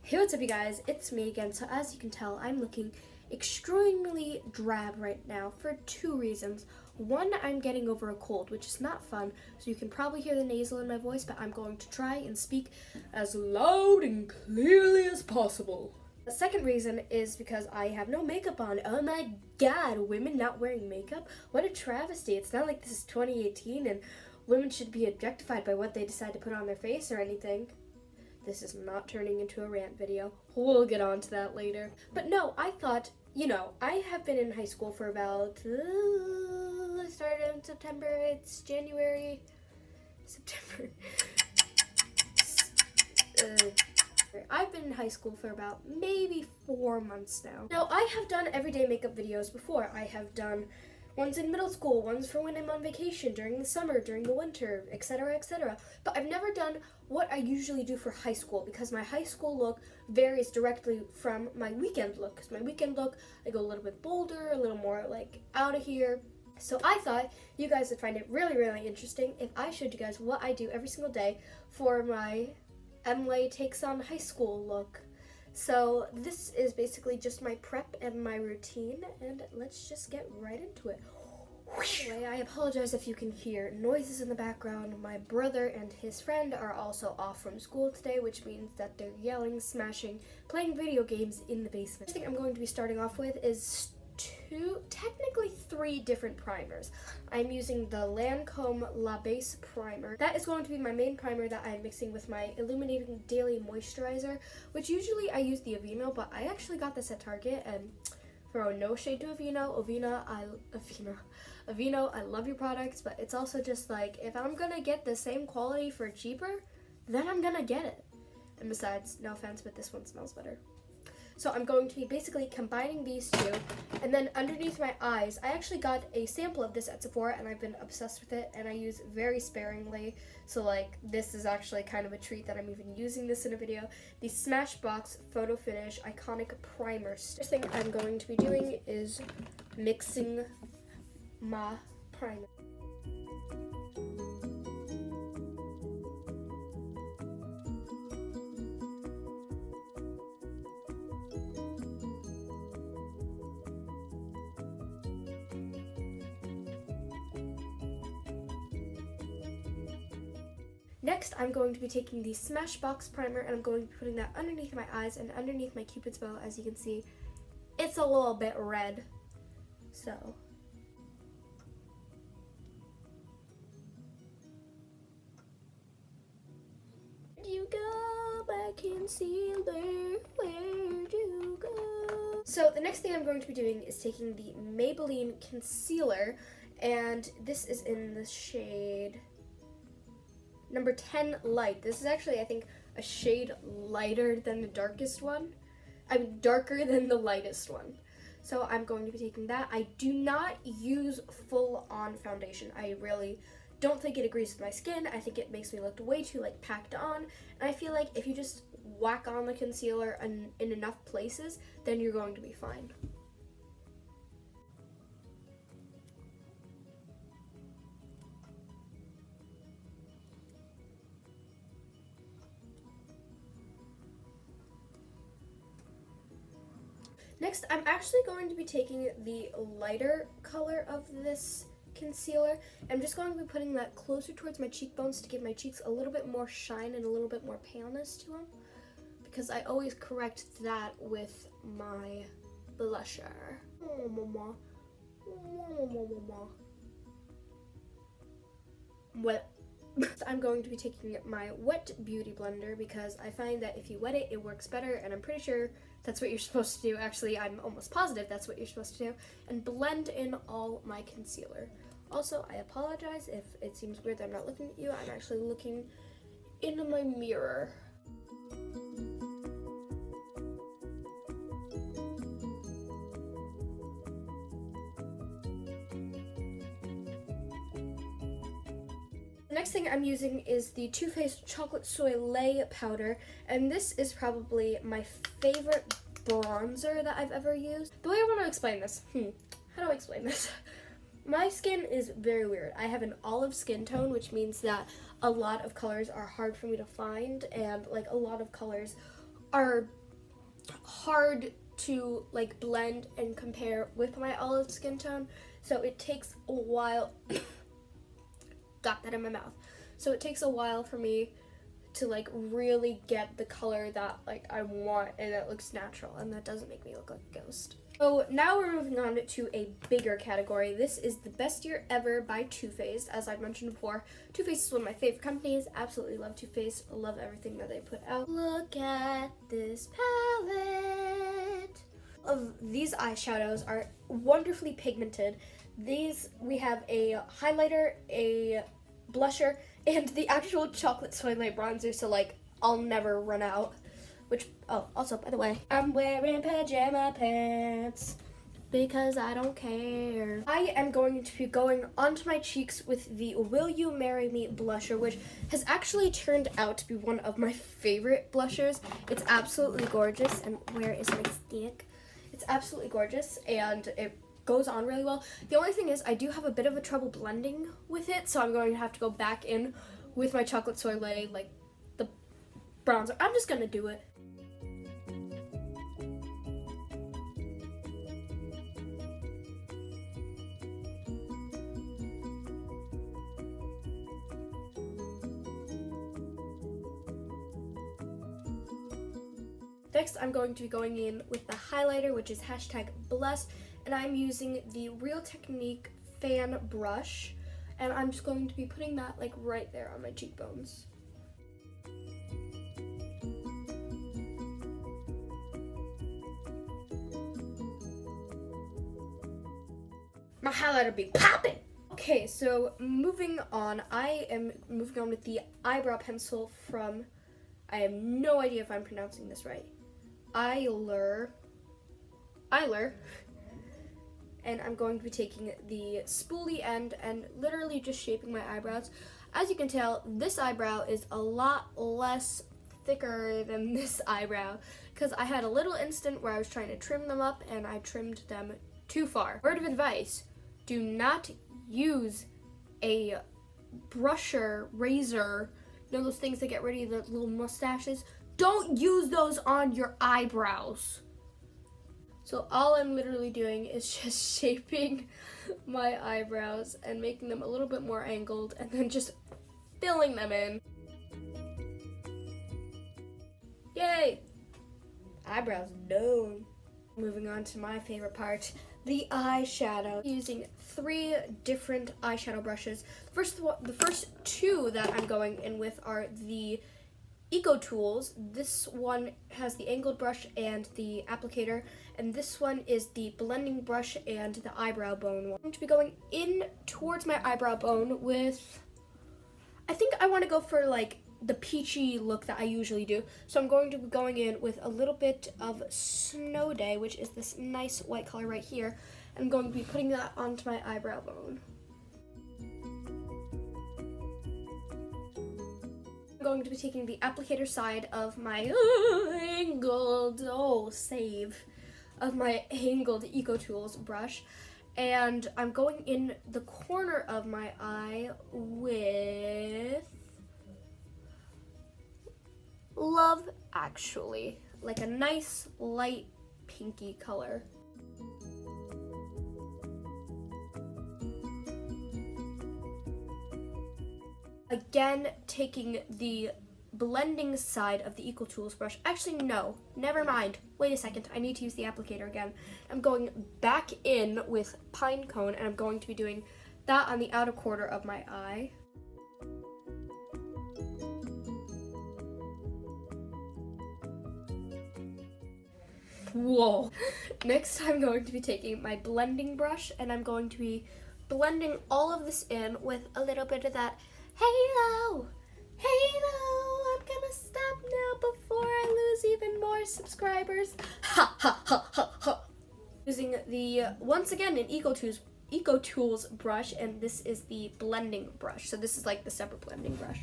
Hey, what's up you guys, it's me again. So as you can tell, I'm looking extremely drab right now for two reasons. One, I'm getting over a cold, which is not fun, so you can probably hear the nasal in my voice, but I'm going to try and speak as loud and clearly as possible. The second reason is because I have no makeup on. Oh my god, women not wearing makeup? What a travesty. It's not like this is 2018 and women should be objectified by what they decide to put on their face or anything. This is not turning into a rant video. We'll get on to that later. But no, I thought, I have been in high school for about, I started in September, it's January, September. I've been in high school for about maybe 4 months now. Now, I have done everyday makeup videos before. I have done ones in middle school, ones for when I'm on vacation, during the summer, during the winter, etc., etc. But I've never done what I usually do for high school because my high school look varies directly from my weekend look. Because my weekend look, I go a little bit bolder, a little more like out of here. So I thought you guys would find it really, really interesting if I showed you guys what I do every single day for my Emily Takes on High School look. So this is basically just my prep and my routine, and let's just get right into it. Anyway, I apologize if you can hear noises in the background. My brother and his friend are also off from school today, which means that they're yelling, smashing, playing video games in the basement. The first thing I'm going to be starting off with is technically three different primers. I'm using the Lancome La Base primer. That is going to be my main primer that I'm mixing with my Illuminating Daily Moisturizer, which usually I use the Aveeno, but I actually got this at Target, and throw no shade to Aveeno. Aveeno, I love your products, but it's also just like, if I'm gonna get the same quality for cheaper, then I'm gonna get it. And besides, no offense, but this one smells better. So I'm going to be basically combining these two, and then underneath my eyes, I actually got a sample of this at Sephora, and I've been obsessed with it, and I use very sparingly, so like, this is actually kind of a treat that I'm even using this in a video. The Smashbox Photo Finish Iconic Primer. First thing I'm going to be doing is mixing my primer. Next, I'm going to be taking the Smashbox primer, and I'm going to be putting that underneath my eyes and underneath my Cupid's bow. As you can see, it's a little bit red. So you go, my concealer, where'd you go? So the next thing I'm going to be doing is taking the Maybelline concealer, and this is in the shade number 10 light. This is actually, I think, a shade lighter than the darkest one. I mean, darker than the lightest one. So I'm going to be taking that. I do not use full-on foundation. I really don't think it agrees with my skin. I think it makes me look way too like packed on. And I feel like if you just whack on the concealer in enough places, then you're going to be fine. Next, I'm actually going to be taking the lighter color of this concealer. I'm just going to be putting that closer towards my cheekbones to give my cheeks a little bit more shine and a little bit more paleness to them, because I always correct that with my blusher. Well, I'm going to be taking my Wet Beauty Blender because I find that if you wet it, it works better, and I'm pretty sure that's what you're supposed to do. Actually, I'm almost positive that's what you're supposed to do, and blend in all my concealer. Also, I apologize if it seems weird that I'm not looking at you. I'm actually looking into my mirror. The next thing I'm using is the Too Faced Chocolate Soleil powder, and this is probably my favorite bronzer that I've ever used. The way I want to explain this, how do I explain this? My skin is very weird. I have an olive skin tone, which means that a lot of colors are hard for me to find, and like a lot of colors are hard to like blend and compare with my olive skin tone, so it takes a while. Got that in my mouth. So it takes a while for me to like really get the color that like I want and that looks natural and that doesn't make me look like a ghost. So now we're moving on to a bigger category. This is The Best Year Ever by Too Faced. As I've mentioned before, Too Faced is one of my favorite companies. Absolutely love Too Faced. Love everything that they put out. Look at this palette. Of these eyeshadows are wonderfully pigmented. These, we have a highlighter, a blusher, and the actual chocolate soleil bronzer, so like I'll never run out. Which, oh, also, by the way, I'm wearing pajama pants because I don't care. I am going to be going onto my cheeks with the Will You Marry Me blusher, which has actually turned out to be one of my favorite blushers. It's absolutely gorgeous, and where is my stick? It's absolutely gorgeous, and it goes on really well. The only thing is I do have a bit of a trouble blending with it, so I'm going to have to go back in with my chocolate soleil, like the bronzer. I'm just gonna do it. Next, I'm going to be going in with the highlighter, which is #bless, and I'm using the Real Technique fan brush, and I'm just going to be putting that like right there on my cheekbones. My highlighter be popping! Okay, so moving on, I am moving on with the eyebrow pencil from, I have no idea if I'm pronouncing this right, Eyelure, and I'm going to be taking the spoolie end and literally just shaping my eyebrows. As you can tell, this eyebrow is a lot less thicker than this eyebrow because I had a little instant where I was trying to trim them up and I trimmed them too far. Word of advice, do not use a brusher, razor, you know those things that get rid of the little mustaches? Don't use those on your eyebrows. So all I'm literally doing is just shaping my eyebrows and making them a little bit more angled and then just filling them in. Yay! Eyebrows done. Moving on to my favorite part, the eyeshadow. Using 3 different eyeshadow brushes. The first 2 that I'm going in with are the EcoTools. This one has the angled brush and the applicator, and this one is the blending brush and the eyebrow bone one. I'm going to be going in towards my eyebrow bone with, I think I want to go for like the peachy look that I usually do. So I'm going to be going in with a little bit of Snow Day, which is this nice white color right here. I'm going to be putting that onto my eyebrow bone. I'm going to be taking the applicator side of my angled EcoTools brush, and I'm going in the corner of my eye with Love Actually, like a nice light pinky color. Again, taking the blending side of the EcoTools brush. Actually, no, never mind. Wait a second, I need to use the applicator again. I'm going back in with Pinecone, and I'm going to be doing that on the outer corner of my eye. Whoa. Next, I'm going to be taking my blending brush, and I'm going to be blending all of this in with a little bit of that halo. I'm gonna stop now before I lose even more subscribers. Ha ha ha ha ha. Using the, once again, an EcoTools brush, and this is the blending brush. So this is like the separate blending brush.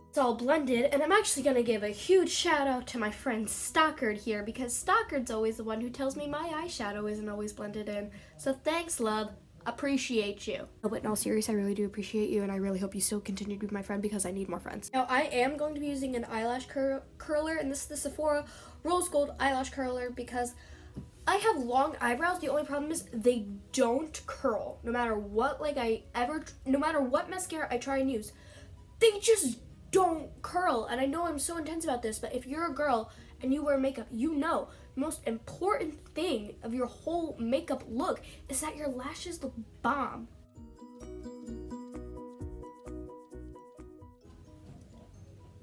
It's all blended, and I'm actually gonna give a huge shout out to my friend Stockard here, because Stockard's always the one who tells me my eyeshadow isn't always blended in. So thanks, love. appreciate you. No, but in all seriousness, I really do appreciate you, and I really hope you still continue to be my friend because I need more friends. Now, I am going to be using an eyelash curler, and this is the Sephora Rose Gold Eyelash Curler because I have long eyebrows. The only problem is they don't curl. No matter what, no matter what mascara I try and use, they just don't curl. And I know I'm so intense about this, but if you're a girl and you wear makeup, you know the most important thing of your whole makeup look is that your lashes look bomb.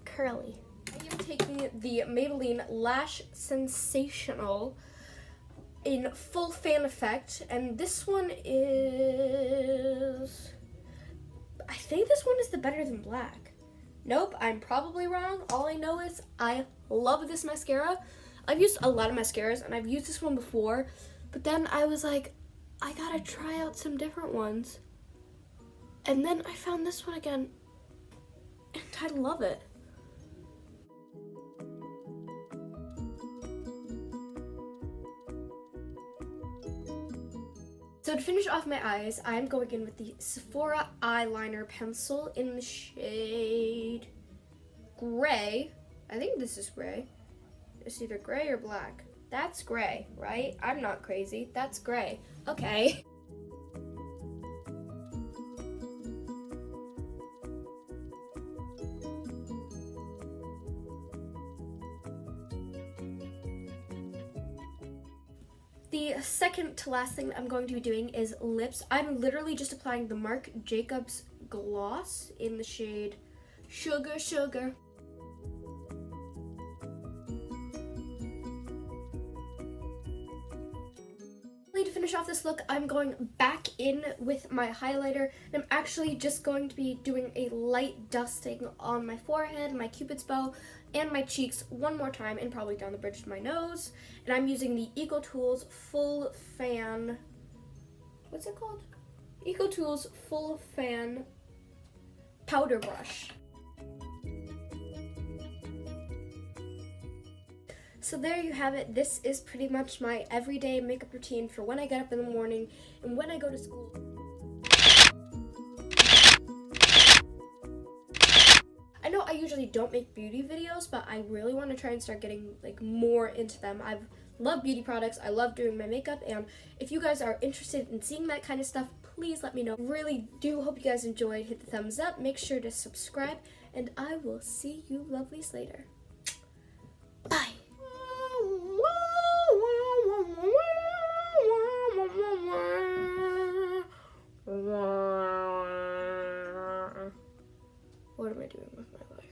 Curly. I am taking the Maybelline Lash Sensational in full fan effect, and this one is, I think this one is the Better Than Black. Nope, I'm probably wrong. All I know is I love this mascara. I've used a lot of mascaras, and I've used this one before, but then I was like, I gotta try out some different ones. And then I found this one again, and I love it. So to finish off my eyes, I'm going in with the Sephora eyeliner pencil in the shade gray. I think this is gray. It's either gray or black. That's gray, right? I'm not crazy. That's gray. Okay. The second to last thing that I'm going to be doing is lips. I'm literally just applying the Marc Jacobs gloss in the shade Sugar Sugar. To finish off this look, I'm going back in with my highlighter, and I'm actually just going to be doing a light dusting on my forehead, my cupid's bow, and my cheeks one more time, and probably down the bridge of my nose. And I'm using the EcoTools Full Fan, what's it called? EcoTools Full Fan Powder Brush. So there you have it. This is pretty much my everyday makeup routine for when I get up in the morning and when I go to school. I know I usually don't make beauty videos, but I really want to try and start getting more into them. I love beauty products. I love doing my makeup, and if you guys are interested in seeing that kind of stuff, please let me know. Really do hope you guys enjoyed. Hit the thumbs up. Make sure to subscribe, and I will see you lovelies later. Bye. What am I doing with my life?